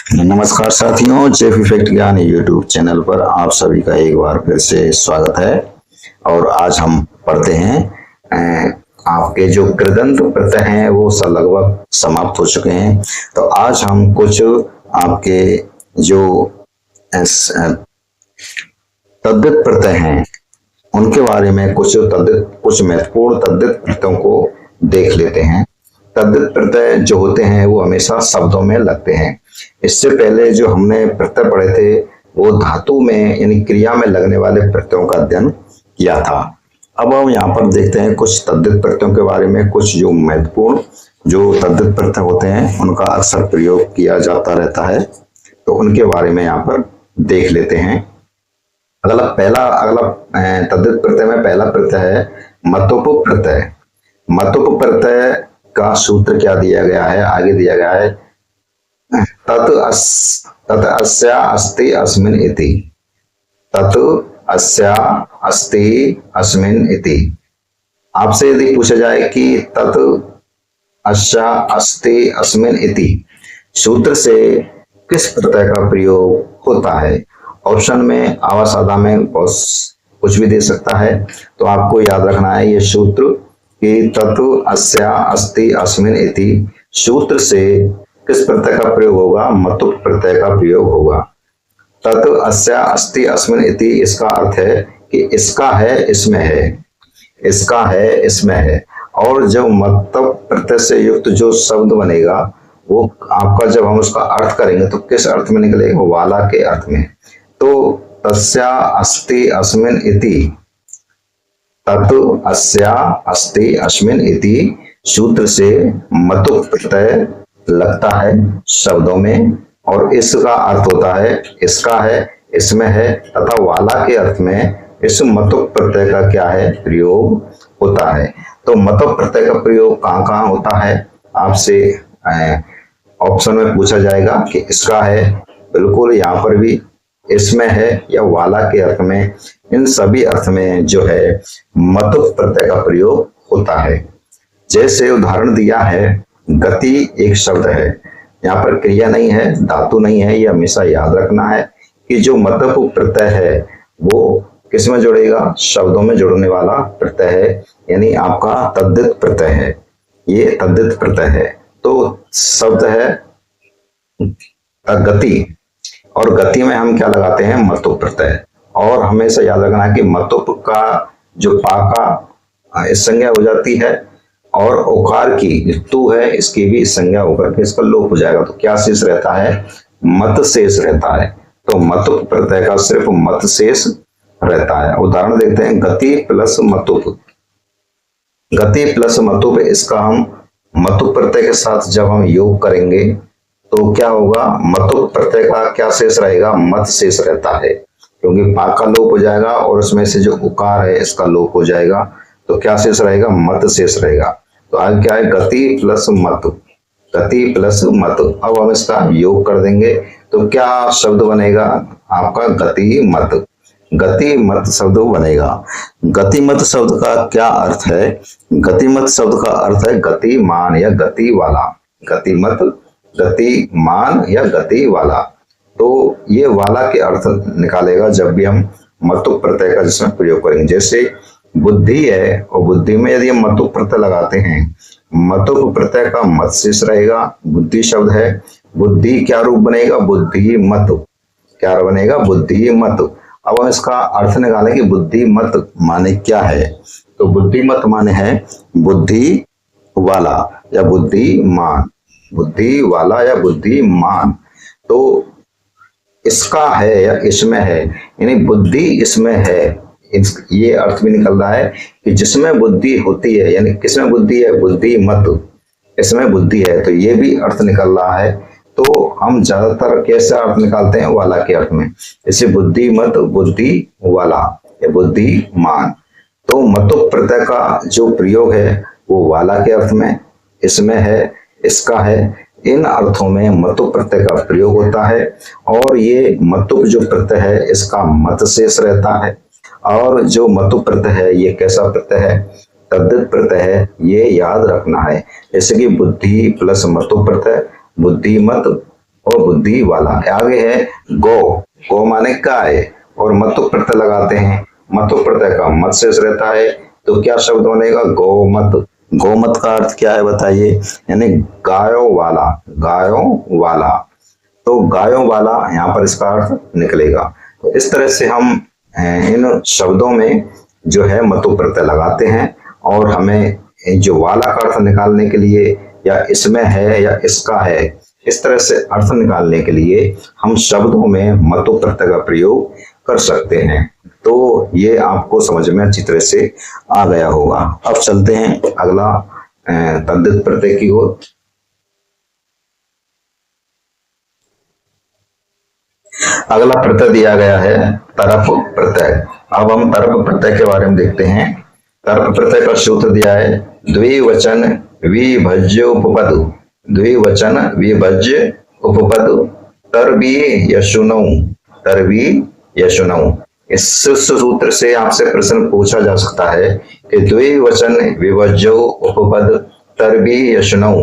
नमस्कार साथियों, chef effect ज्ञान यूट्यूब चैनल पर आप सभी का एक बार फिर से स्वागत है। और आज हम पढ़ते हैं आपके जो कृदंत प्रत्यय हैं वो सब लगभग समाप्त हो चुके हैं। तो आज हम कुछ आपके जो तद्धित प्रत्यय हैं उनके बारे में कुछ महत्वपूर्ण तद्धित प्रत्ययों को देख लेते हैं। तद्धित प्रत्यय जो होते हैं वो हमेशा शब्दों में लगते हैं। इससे पहले जो हमने प्रत्यय पढ़े थे वो धातु में यानी क्रिया में लगने वाले प्रत्ययों का अध्ययन किया था। अब हम यहाँ पर देखते हैं कुछ तद्धित प्रत्ययों के बारे में। कुछ जो महत्वपूर्ण जो तद्धित प्रत्यय होते हैं उनका अक्सर प्रयोग किया जाता रहता है, तो उनके बारे में यहाँ पर देख लेते हैं। अगला तद्धित प्रत्यय में पहला प्रत्यय है मतुप प्रत्यय। मतुप प्रत्यय का सूत्र क्या दिया गया है, आगे दिया गया है तत् अस्या अस्ति अस्मिन् इति। तत् अस्या अस्ति अस्मिन् इति। आपसे यदि पूछा जाए कि तत् अस्या अस्ति अस्मिन् इति सूत्र से किस प्रत्यय का प्रयोग होता है, ऑप्शन में आवास आधा में कुछ भी दे सकता है। तो आपको याद रखना है ये सूत्र कि तत् अस्या अस्ति अस्मिन् इति सूत्र से किस प्रत्यय का प्रयोग होगा, मतुप प्रत्यय का प्रयोग होगा। तत् अस्या अस्ति अस्मिन् इति इसका अर्थ है कि इसका है इसमें है, इसका है इसमें है। और जब मतुप प्रत्यय से युक्त जो शब्द बनेगा वो आपका जब हम उसका अर्थ करेंगे तो किस अर्थ में निकलेगा, वाला के अर्थ में। तो तस्या अस्ति अस्मिन् इति, तत् अस्या अस्ति अस्मिन् इति सूत्र से मतुप प्रत्यय लगता है शब्दों में, और इसका अर्थ होता है इसका है इसमें है, तथा वाला के अर्थ में इस मतुप प्रत्यय का क्या है, प्रयोग होता है। तो मतुप प्रत्यय का प्रयोग कहाँ कहाँ होता है, आपसे ऑप्शन में पूछा जाएगा कि इसका है, बिल्कुल यहाँ पर भी इसमें है, या वाला के अर्थ में, इन सभी अर्थ में जो है मतुप प्रत्यय का प्रयोग होता है। जैसे उदाहरण दिया है गति एक शब्द है, यहाँ पर क्रिया नहीं है, धातु नहीं है। ये हमेशा याद रखना है कि जो मतुप प्रत्यय है वो किस में जुड़ेगा, शब्दों में जुड़ने वाला प्रत्यय है, यानी आपका तद्धित प्रत्यय है, ये तद्धित प्रत्यय है। तो शब्द है गति, और गति में हम क्या लगाते हैं, मतुप प्रत्यय। और हमेशा याद रखना है कि मतुप का जो पाका इस संज्ञा हो जाती है, और ओकार की तू है इसकी भी संज्ञा होकर के इसका लोप हो जाएगा। तो क्या शेष रहता है, मत शेष रहता है। तो मतुप प्रत्यय का सिर्फ मत शेष रहता है। उदाहरण देखते हैं गति प्लस मतुप। गति प्लस मतुप, इसका हम मतुप प्रत्यय के साथ जब हम योग करेंगे तो क्या होगा, मतुप प्रत्यय का क्या शेष रहेगा, मत शेष रहता है, क्योंकि पा का लोप हो जाएगा और उसमें से जो उकार है इसका लोप हो जाएगा। तो क्या शेष रहेगा, मत शेष रहेगा। तो आगे क्या है, गति प्लस मत, गति प्लस मत। अब हम इसका योग कर देंगे तो क्या शब्द बनेगा, आपका गति मत, गति मत शब्द बनेगा। गति मत शब्द का क्या अर्थ है, गति मत शब्द का अर्थ है गतिमान या गति वाला। गति मत, गतिमान या गति वाला। तो ये वाला के अर्थ निकालेगा जब भी हम मतुप प्रत्यय का जिसमें प्रयोग करेंगे। जैसे बुद्धि है, और बुद्धि में यदि हम मतुप प्रत्यय लगाते हैं, मतुप प्रत्यय का मत शेष रहेगा, बुद्धि शब्द है, बुद्धि क्या रूप बनेगा, बुद्धि मत, क्या बनेगा, बुद्धि मत। अब हम इसका अर्थ निकालें कि बुद्धि मत माने क्या है। तो बुद्धि मत माने है बुद्धि वाला या बुद्धिमान, बुद्धि वाला या बुद्धिमान। तो इसका है या इसमें है, यानी बुद्धि इसमें है, ये अर्थ भी निकल रहा है कि जिसमें बुद्धि होती है, यानी किसमें बुद्धि है, बुद्धि मत, इसमें बुद्धि है। तो ये भी अर्थ निकल रहा है। तो हम ज्यादातर कैसे अर्थ निकालते हैं, वाला के अर्थ में, जैसे बुद्धि मत, बुद्धि वाला या बुद्धिमान। तो मतुप प्रत्यय का जो प्रयोग है वो वाला के अर्थ में, इसमें है, इसका है, इन अर्थों में मतुप प्रत्यय का प्रयोग होता है। और ये मतुप जो प्रत्यय है इसका मत शेष रहता है। और जो मतुप प्रत्यय है ये कैसा प्रत्यय है, तद्धित प्रत्यय है, ये याद रखना है। जैसे कि बुद्धि प्लस मतुप प्रत्यय बुद्धिमत, और बुद्धि वाला। आगे है गो, गो माने गाय, और मतु प्रत्यय लगाते हैं, मतु प्रत्यय का मत शेष रहता है, तो क्या शब्द बनेगा? गोमत। गोमत का अर्थ क्या है बताइए? यानी गायों वाला, गायों वाला। तो गायों वाला यहाँ पर इसका अर्थ निकलेगा। तो इस तरह से हम इन शब्दों में जो है मतु प्रत्यय लगाते हैं, और हमें जो वाला का अर्थ निकालने के लिए, या इसमें है या इसका है, इस तरह से अर्थ निकालने के लिए हम शब्दों में मतु प्रत्यय का प्रयोग कर सकते हैं। तो ये आपको समझ में अच्छी तरह से आ गया होगा। अब चलते हैं अगला तद्धित प्रत्यय की ओर। अगला प्रत्यय दिया गया है तरप प्रत्यय। अब हम तरप प्रत्यय के बारे में देखते हैं। तरप प्रत्यय का सूत्र दिया है द्विवचन विभज्य उपपद, द्विवचन विभज्य उपपद तरबी यशुनौ, तरबी यशुनौ। इस सूत्र से आपसे प्रश्न पूछा जा सकता है कि द्विवचन विभज्य उपपद तरबी यशुनौ,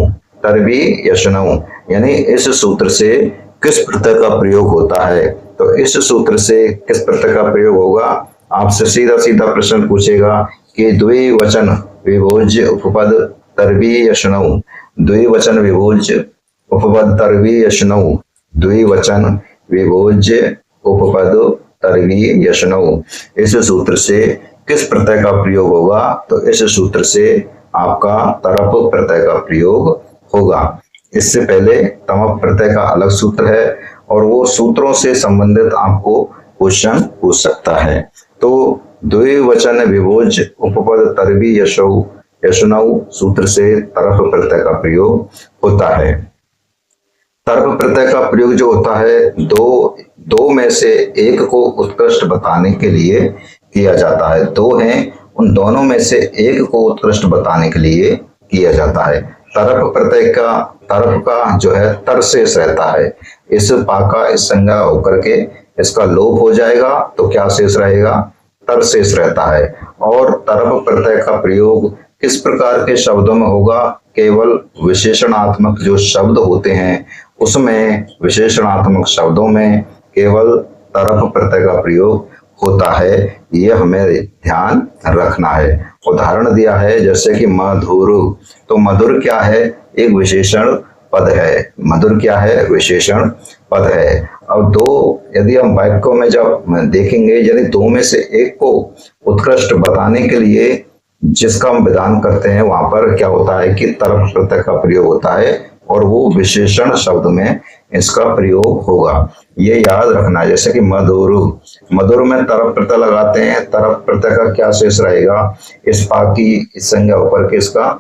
तरबी यशुनौ, यानी इस सूत्र से किस प्रत्यय का प्रयोग होता है? तो इस सूत्र से किस प्रत्यय का प्रयोग होगा? आपसे सीधा सीधा प्रश्न पूछेगा कि द्विवचन विभोज्य उपपद तरबी यशुनौ, द्विवचन विभोज्य उपपद तरबी यशुनौ, द्विवचन विभोज्य उपपद तरबी यशुनौ। इस सूत्र से किस प्रत्यय का प्रयोग होगा? तो इस सूत्र से आपका तरप प्रत्यय का प्रयोग होगा। इससे पहले तमप प्रत्यय का अलग सूत्र है, और वो सूत्रों से संबंधित आपको क्वेश्चन पूछ सकता है। तो द्विवचन विभोज्य उपपद तरबी यशुनौ सूत्र से तरप प्रत्यय का प्रयोग होता है। तरप प्रत्यय का प्रयोग जो होता है दो में से एक को उत्कृष्ट बताने के लिए किया जाता है। दो हैं, उन दोनों में से एक को उत्कृष्ट बताने के लिए किया जाता है। तरप प्रत्यय का, तरप का जो है तर शेष रहता है, इस पाका इस संज्ञा होकर के इसका लोप हो जाएगा, तो क्या शेष रहेगा? तर शेष रहता है। और तरप प्रत्यय का प्रयोग किस प्रकार के शब्दों में होगा? केवल विशेषणात्मक जो शब्द होते हैं उसमें, विशेषणात्मक शब्दों में केवल तरप प्रत्यय का प्रयोग होता है। यह हमें ध्यान रखना है। उदाहरण दिया है जैसे कि मधुर, तो मधुर क्या है? एक विशेषण पद है। मधुर क्या है? विशेषण पद है। अब दो, यदि हम वाक्यों में जब देखेंगे, यदि दो में से एक को उत्कृष्ट बताने के लिए जिसका हम विधान करते हैं, वहां पर क्या होता है कि तरप प्रत्यय का प्रयोग होता है, और वो विशेषण शब्द में इसका प्रयोग होगा। ये याद रखना। जैसे कि मधुर, मधुर में तरप प्रत्यय लगाते हैं, तरप प्रत्यय का क्या शेष रहेगा? इस पा की इस संज्ञा होकर के इसका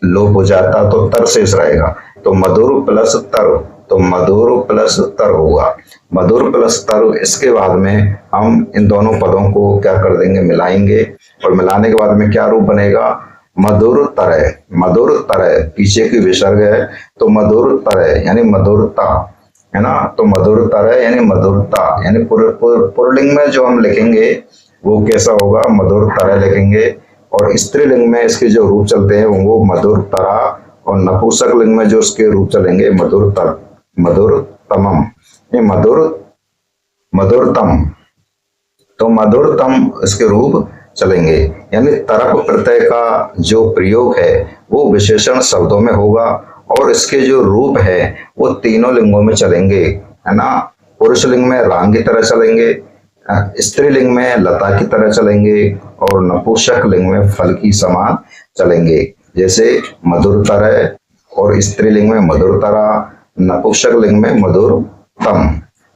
लोप हो जाता, तो तर शेष रहेगा। तो मधुर प्लस तर, तो मधुर प्लस तर होगा। मधुर प्लस तर, इसके बाद में हम इन दोनों पदों को क्या कर देंगे? मिलाएंगे, और मिलाने के बाद में क्या रूप बनेगा? मधुर तरह, मधुर तरह, पीछे की विसर्ग है, तो मधुर तरह यानी मधुरता, है ना? तो मधुर तरह यानी मधुरता, यानी पुल्लिंग में जो हम लिखेंगे वो कैसा होगा? मधुर तरह लिखेंगे। और स्त्रीलिंग में इसके जो रूप चलते हैं वो मधुर तरा, और नपुंसक लिंग में जो उसके रूप चलेंगे मधुर तर, मधुर तमम, ये मधुरतम, तो मधुरतम इसके रूप चलेंगे। यानी तरप प्रत्यय का जो प्रयोग है वो विशेषण शब्दों में होगा, और इसके जो रूप है वो तीनों लिंगों में चलेंगे, है ना? पुरुष लिंग में राम की तरह चलेंगे, स्त्रीलिंग में लता की तरह चलेंगे, और नपुंसक लिंग में फल की समान चलेंगे। जैसे मधुर तरह, और स्त्रीलिंग में मधुर तरा, नपुंसक लिंग में मधुरतम,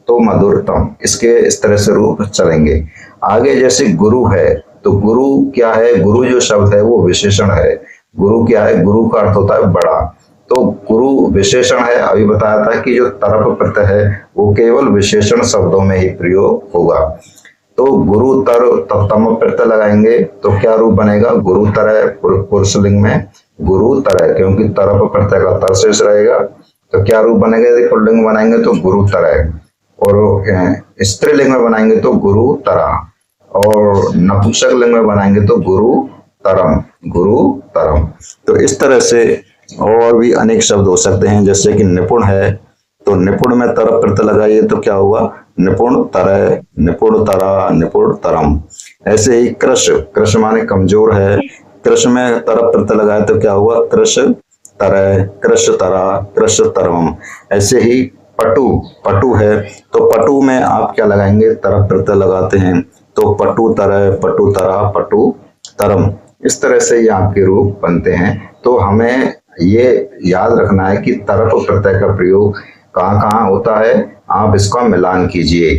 तो मधुरतम, इसके इस तरह से रूप चलेंगे। आगे जैसे गुरु है, तो गुरु क्या है? गुरु जो शब्द है वो विशेषण है। गुरु क्या है? गुरु का अर्थ होता है बड़ा, तो गुरु विशेषण है। अभी बताया था कि जो तरप प्रत्यय है वो केवल विशेषण शब्दों में ही प्रयोग होगा। तो गुरु तर, तब तम प्रत्यय लगाएंगे, तो क्या रूप बनेगा? गुरु तरह, पुरुष लिंग में गुरु तरह, क्योंकि तरप प्रत्यय का तर शेष रहेगा, तो क्या रूप बनेगा? यदि पुल्लिंग बनाएंगे तो गुरु तरह, और स्त्रीलिंग में बनाएंगे तो गुरु तरा, और नपुंसक लिंग में बनाएंगे तो गुरु तरम, गुरु तरम। तो इस तरह से और भी अनेक शब्द हो सकते हैं, जैसे कि निपुण है, तो निपुण में तरप प्रत्यय लगाइए तो क्या होगा, निपुण तरह, निपुण तरा, निपुण तरम। ऐसे ही कृश, कृश माने कमजोर है, कृश में तरप प्रत्यय लगाए तो क्या हुआ, कृश तरह, कृश तरा, कृश तरम। ऐसे ही पटु, पटु है तो पटु में आप क्या लगाएंगे, तरप प्रत्यय लगाते हैं तो पटु तरह, पटु तरा, पटु तरम। इस तरह से ये आपके रूप बनते हैं। तो हमें ये याद रखना है कि तरप प्रत्यय का प्रयोग कहाँ कहाँ होता है, आप इसका मिलान कीजिए,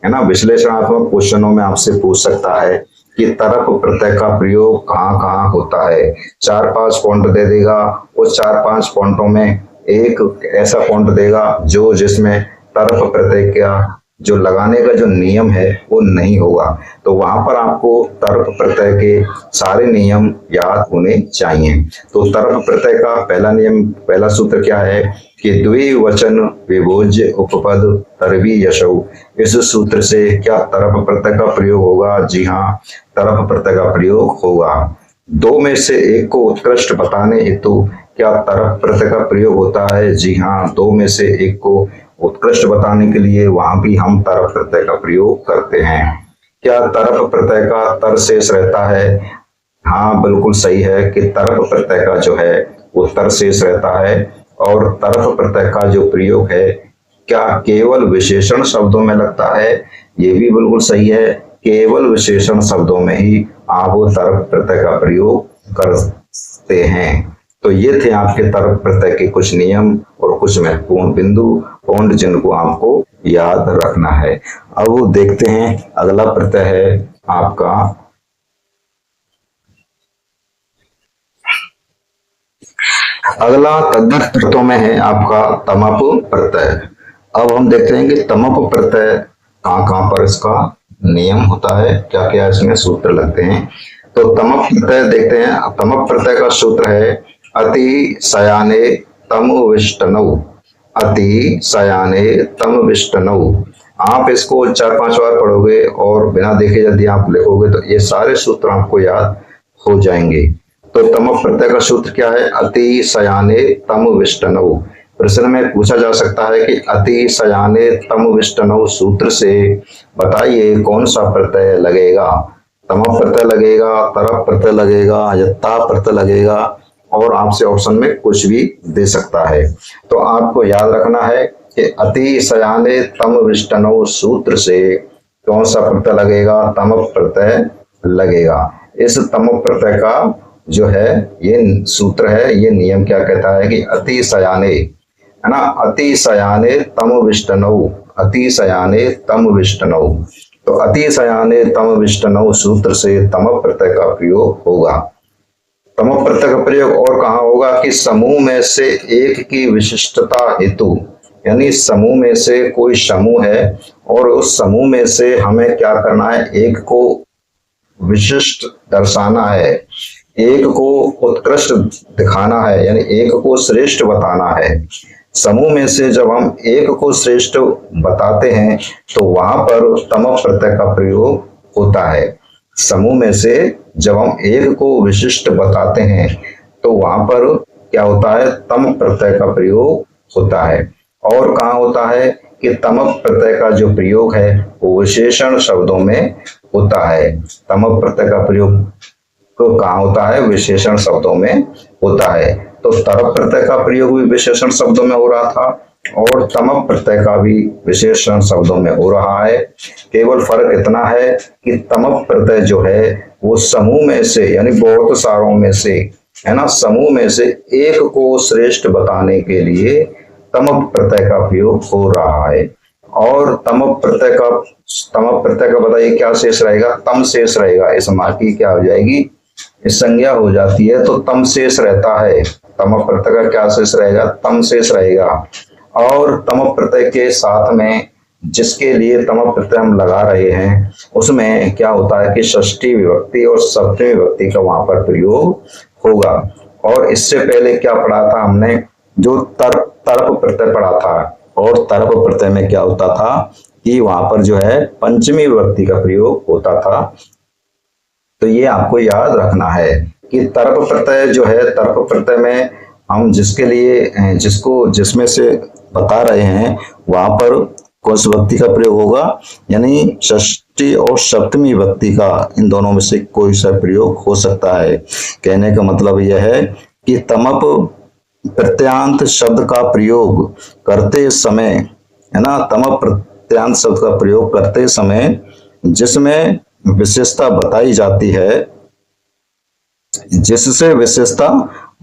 है ना। विश्लेषणात्मक क्वेश्चनों में आपसे पूछ सकता है कि तरप प्रत्यय का प्रयोग कहाँ कहाँ होता है। 4-5 पॉइंट दे देगा, उस 4-5 पॉइंटों में एक ऐसा पॉइंट देगा जो जिसमें तरप प्रत्यय का जो लगाने का जो नियम है वो नहीं होगा। तो वहां पर आपको तरप प्रत्यय के सारे नियम याद होने चाहिए। तो तरप प्रत्यय का पहला नियम, पहला सूत्र क्या है कि द्विवचन विभोज्य उपपद तरवी यशौ। इस सूत्र से क्या तरप प्रत्यय का प्रयोग होगा, जी हाँ, तरप प्रत्यय का प्रयोग होगा। दो में से एक को उत्कृष्ट बताने हेतु क्या तरप प्रत्यय का प्रयोग होता है, जी हाँ, दो में से एक को उत्कृष्ट बताने के लिए वहां भी हम तरप प्रत्यय का प्रयोग करते हैं। क्या तरप प्रत्यय का तर शेष रहता है, हाँ बिल्कुल सही है कि तरप प्रत्यय का जो है वो तर शेष रहता है। और तरप प्रत्यय का जो प्रयोग है क्या केवल विशेषण शब्दों में लगता है, ये भी बिल्कुल सही है, केवल विशेषण शब्दों में ही आप तरप प्रत्यय का प्रयोग करते हैं। तो ये थे आपके तरप प्रत्यय के कुछ नियम और कुछ महत्वपूर्ण बिंदु पॉइंट जिनको आपको याद रखना है। अब वो देखते हैं अगला प्रत्यय है आपका अगला तद्धित प्रत्ययों में है आपका तमप प्रत्यय। अब हम देखते हैं कि तमप प्रत्यय कहाँ कहाँ पर इसका नियम होता है, क्या क्या इसमें सूत्र लगते हैं। तो तमप प्रत्यय देखते हैं। तमप प्रत्यय का सूत्र है अति शयाने तम विष्टनौ, अति शयाने तम विष्टनौ। आप इसको 4-5 बार पढ़ोगे और बिना देखे यदि आप लिखोगे तो ये सारे सूत्र आपको याद हो जाएंगे। तो तमप प्रत्यय का सूत्र क्या है, अति शयाने तम विष्टनौ। प्रश्न में पूछा जा सकता है कि अति शयाने तम विष्टनौ सूत्र से बताइए कौन सा प्रत्यय लगेगा, तमप प्रत्यय लगेगा, तरप प्रत्यय लगेगा या ता प्रत्यय लगेगा, और आपसे ऑप्शन में कुछ भी दे सकता है। तो आपको याद रखना है कि अति शयाने तम विष्टनौ सूत्र से कौन सा प्रत्यय लगेगा, तमप प्रत्यय लगेगा। इस तमप प्रत्यय का जो है ये सूत्र है, ये नियम क्या कहता है कि अति शयाने, है ना, अति शयाने तम विष्टनौ, अति शयाने तम विष्टनौ। तो अति शयाने तम विष्टनौ सूत्र से तमप प्रत्यय का प्रयोग होगा। तमप प्रत्यय का प्रयोग और कहाँ होगा कि समूह में से एक की विशिष्टता हेतु, यानी समूह में से कोई समूह है और उस समूह में से हमें क्या करना है, एक को विशिष्ट दर्शाना है, एक को उत्कृष्ट दिखाना है, यानी एक को श्रेष्ठ बताना है। समूह में से जब हम एक को श्रेष्ठ बताते हैं तो वहां पर तमप प्रत्यय का प्रयोग होता है। समूह में से जब हम एक को विशिष्ट बताते हैं तो वहां पर क्या होता है, तम प्रत्यय का प्रयोग होता है। और कहाँ होता है कि तमप प्रत्यय का जो प्रयोग है वो विशेषण शब्दों में होता है। तमप प्रत्यय का प्रयोग कहाँ होता है, विशेषण शब्दों में होता है। तो तरप प्रत्यय का प्रयोग भी विशेषण शब्दों में हो रहा था और तमप प्रत्यय का भी विशेषण शब्दों में हो रहा है। केवल फर्क इतना है कि तमप प्रत्यय जो है वो समूह में से, यानी बहुत सारों में से, है ना, समूह में से एक को श्रेष्ठ बताने के लिए तमप प्रत्यय का प्रयोग हो रहा है। और तमप प्रत्यय का बताइए क्या शेष रहेगा, तम शेष रहेगा। इस माँ की क्या हो जाएगी, इस संज्ञा हो जाती है तो तम शेष रहता है। तमप प्रत्यय का क्या शेष रहेगा, तम शेष रहेगा। और तमप प्रत्यय के साथ में जिसके लिए तमप प्रत्यय हम लगा रहे हैं उसमें क्या होता है कि षष्ठी विभक्ति और सप्तमी विभक्ति का वहां पर प्रयोग होगा। और इससे पहले क्या पढ़ा था हमने, जो तरप प्रत्यय पढ़ा था, और तरप प्रत्यय में क्या होता था कि वहां पर जो है पंचमी विभक्ति का प्रयोग होता था। तो ये आपको याद रखना है कि तरप प्रत्यय जो है, तरप प्रत्यय में हम जिसके लिए जिसको जिसमें से बता रहे हैं वहां पर कौन सी विभक्ति का प्रयोग होगा, यानी षष्ठी और सप्तमी विभक्ति का इन दोनों में से कोई सा प्रयोग हो सकता है। कहने का मतलब यह है कि तमप प्रत्यांत शब्द का प्रयोग करते समय, है ना, तमप प्रत्यांत शब्द का प्रयोग करते समय जिसमें विशेषता बताई जाती है, जिससे विशेषता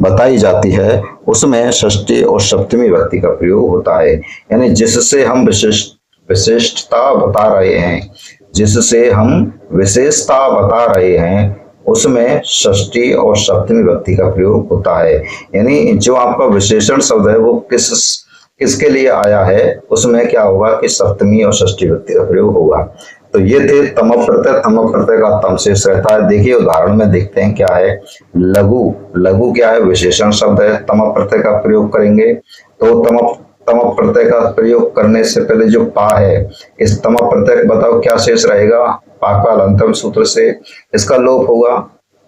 बताई जाती है उसमें षष्ठी और सप्तमी विभक्ति का प्रयोग होता है। यानी जिससे हम विशिष्टता बता रहे हैं, जिससे हम विशेषता बता रहे हैं उसमें षष्ठी और सप्तमी विभक्ति का प्रयोग होता है। यानी जो आपका विशेषण शब्द है वो किसके लिए आया है उसमें क्या होगा कि सप्तमी और षष्ठी विभक्ति का प्रयोग होगा। तो ये थे तमप प्रत्यय। तमप प्रत्यय का तम शेष रहता है। देखिए उदाहरण में देखते हैं क्या है। लघु, लघु क्या है, विशेषण शब्द है, तमप प्रत्यय का प्रयोग करेंगे। तो तमप प्रत्यय का प्रयोग करने से पहले जो पा है, इस तमप प्रत्यय बताओ क्या शेष रहेगा, पाका लंतम सूत्र से इसका लोप होगा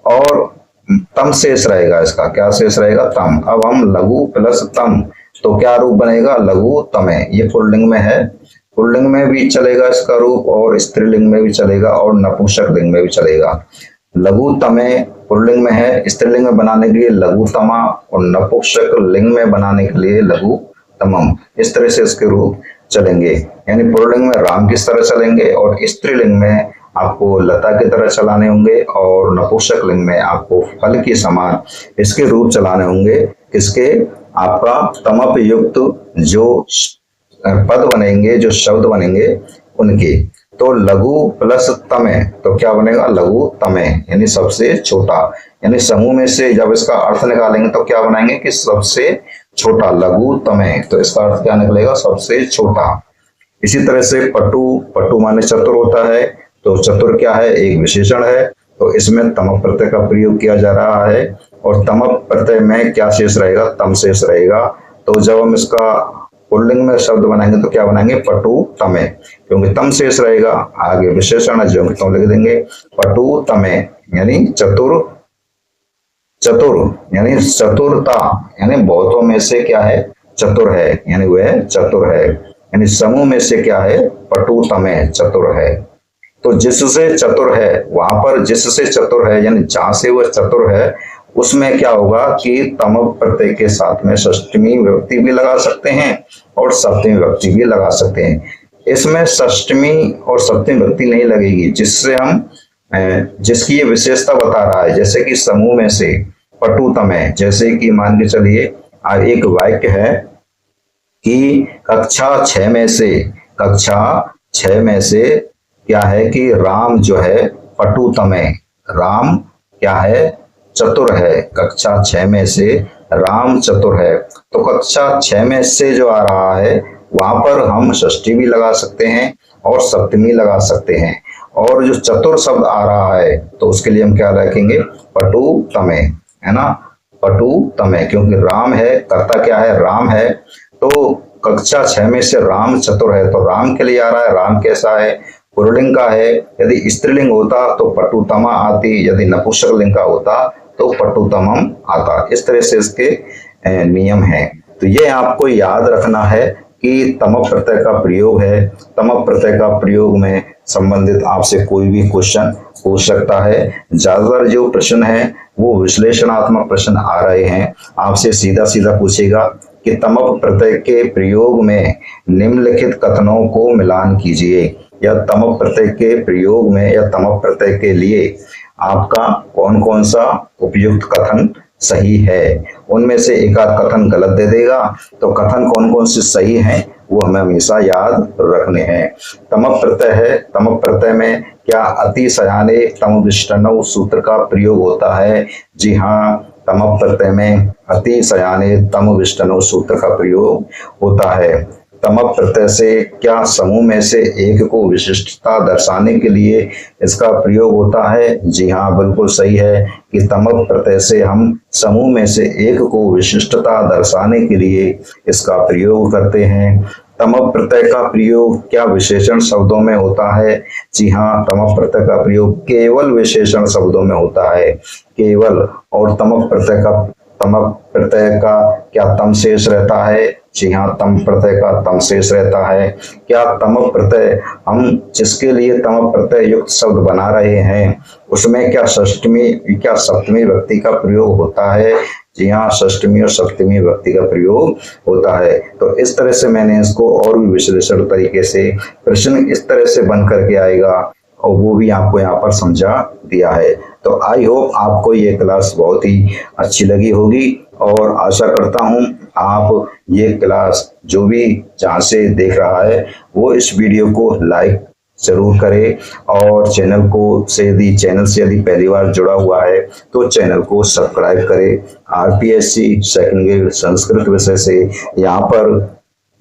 और तम शेष रहेगा। इसका क्या शेष रहेगा, तम। अब हम लघु प्लस तम तो क्या रूप बनेगा, लघु तमे। ये पुल्लिंग में है, पुल्लिंग में भी चलेगा इसका रूप और स्त्रीलिंग में भी चलेगा और नपुंसक लिंग में भी चलेगा। लघु तमे पुल्लिंग में है, स्त्रीलिंग में बनाने के लिए लघु तमा और नपुंसक लिंग में बनाने के लिए लघु तमम। इस तरह से इसके रूप चलेंगे। यानी पुल्लिंग में राम किस तरह चलेंगे और स्त्रीलिंग में आपको लता की तरह चलाने होंगे और नपुंसक लिंग में आपको फल के समान इसके रूप चलाने होंगे। किसके, आपका तमप युक्त जो पद बनेंगे, जो शब्द बनेंगे उनके। तो लघु प्लस तमे तो क्या बनेगा, लघु तमे, यानी सबसे छोटा। यानी समूह में से जब इसका अर्थ निकालेंगे तो क्या बनाएंगे कि सबसे छोटा, लघु तमे। तो इसका अर्थ क्या निकलेगा, सबसे छोटा। इसी तरह से पटु, पटु माने चतुर होता है। तो चतुर क्या है, एक विशेषण है। तो इसमें तमप प्रत्यय का प्रयोग किया जा रहा है और तमप प्रत्यय में क्या शेष रहेगा, तम शेष रहेगा। तो जब हम इसका पुल्लिंग में शब्द बनाएंगे तो क्या बनाएंगे, पटु तमे, क्योंकि तम शेष रहेगा। आगे विशेषण है जो तो लिख देंगे पटु तमे, यानी चतुर, चतुर यानी चतुरता, यानी बहुतों में से क्या है, चतुर है, यानी वह चतुर है। यानी समूह में से क्या है, पटु तमे, चतुर है। तो जिससे चतुर है, वहां पर जिससे चतुर है यानी जहां से वह चतुर है उसमें क्या होगा कि तमप प्रत्यय के साथ में षष्टमी विभक्ति भी लगा सकते हैं और सप्तमी विभक्ति भी लगा सकते हैं। इसमें षष्टमी और सप्तमी विभक्ति नहीं लगेगी, जिससे हम जिसकी ये विशेषता बता रहा है। जैसे कि समूह में से पटु तमे, जैसे कि मान के चलिए एक वाक्य है कि कक्षा 6 में से, कक्षा 6 में से क्या है कि राम जो है पटु तमे, राम क्या है, चतुर है। कक्षा 6 में से राम चतुर है। तो कक्षा 6 में से जो आ रहा है वहां पर हम षष्ठी भी लगा सकते हैं और सप्तमी लगा सकते हैं। और जो चतुर शब्द आ रहा है तो उसके लिए हम क्या रखेंगे, पटु तमे, है ना, पटु तमे, क्योंकि राम है, कर्ता क्या है, राम है। तो कक्षा 6 में से राम चतुर है, तो राम के लिए आ रहा है। राम कैसा है, पुल्लिंग का है। यदि स्त्रीलिंग होता तो पटुतमा आती, यदि नपुंसक लिंग का होता तो पटुतमम आता। इस तरह से इसके नियम हैं। तो ये आपको याद रखना है कि तमप प्रत्यय का प्रयोग है। तमप प्रत्यय का प्रयोग में संबंधित आपसे कोई भी क्वेश्चन पूछ सकता है। ज्यादातर जो प्रश्न है वो विश्लेषणात्मक प्रश्न आ रहे हैं, आपसे सीधा सीधा पूछेगा कि तमप प्रत्यय के प्रयोग में निम्नलिखित कथनों को मिलान कीजिए, या तमप प्रत्यय के प्रयोग में या तमप प्रत्यय के लिए आपका कौन कौन सा उपयुक्त कथन सही है। उनमें से एक आध कथन गलत दे देगा, तो कथन कौन कौन से सही हैं वो हमें हमेशा याद रखने हैं। तमप प्रत्यय है, तमप प्रत्यय में क्या अति सयाने तम विष्टनव सूत्र का प्रयोग होता है। जी हाँ, तमप प्रत्यय में अति सयाने तम विष्टनव सूत्र का प्रयोग होता है। तमप प्रत्यय से क्या समूह में से एक को विशिष्टता दर्शाने के लिए इसका प्रयोग होता है। जी हाँ, बिल्कुल सही है कि तमप प्रत्यय से हम समूह में से एक को विशिष्टता दर्शाने के लिए इसका प्रयोग करते हैं। तमप प्रत्यय का प्रयोग क्या विशेषण शब्दों में होता है। जी हाँ, तमप प्रत्यय का प्रयोग केवल विशेषण शब्दों में होता है, केवल। और तमप प्रत्यय का तम प्रत्यय का क्या तम शेष रहता है? जी हाँ, तम प्रत्यय का तम शेष रहता है। क्या तम प्रत्यय हम जिसके लिए तम प्रत्यय युक्त शब्द बना रहे हैं उसमें क्या षष्टमी क्या सप्तमी विभक्ति का प्रयोग होता है? जी हाँ, षष्टमी और सप्तमी विभक्ति का प्रयोग होता है। तो इस तरह से मैंने इसको और भी विश्लेषण तरीके से प्रश्न इस तरह से बन करके आएगा और वो भी आपको यहाँ पर समझा दिया है। तो आई होप आपको ये क्लास बहुत ही अच्छी लगी होगी और आशा करता हूँ आप ये क्लास जो भी जहाँ से देख रहा है वो इस वीडियो को लाइक जरूर करें और चैनल से यदि पहली बार जुड़ा हुआ है तो चैनल को सब्सक्राइब करें। आरपीएससी सेकंड ग्रेड संस्कृत विषय से यहाँ पर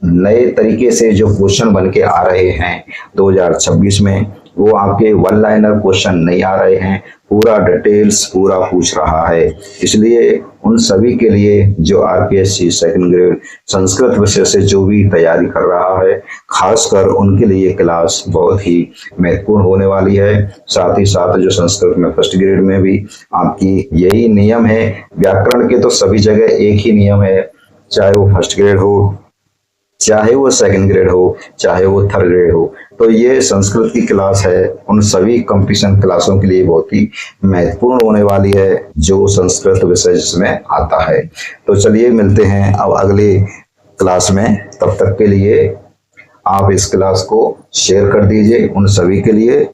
नए तरीके से जो क्वेश्चन बन के आ रहे हैं 2026 में, वो आपके वन लाइनर क्वेश्चन नहीं आ रहे हैं, पूरा डिटेल्स पूरा पूछ रहा है। इसलिए उन सभी के लिए जो आरपीएससी सेकंड ग्रेड संस्कृत विषय से जो भी तैयारी कर रहा है, खासकर उनके लिए क्लास बहुत ही महत्वपूर्ण होने वाली है। साथ ही साथ जो संस्कृत में फर्स्ट ग्रेड में भी आपकी यही नियम है। व्याकरण के तो सभी जगह एक ही नियम है, चाहे वो फर्स्ट ग्रेड हो, चाहे वो सेकंड ग्रेड हो, चाहे वो थर्ड ग्रेड हो। तो ये संस्कृत की क्लास है उन सभी कंपटीशन क्लासों के लिए बहुत ही महत्वपूर्ण होने वाली है जो संस्कृत विषय जिसमें आता है। तो चलिए मिलते हैं अब अगले क्लास में। तब तक के लिए आप इस क्लास को शेयर कर दीजिए उन सभी के लिए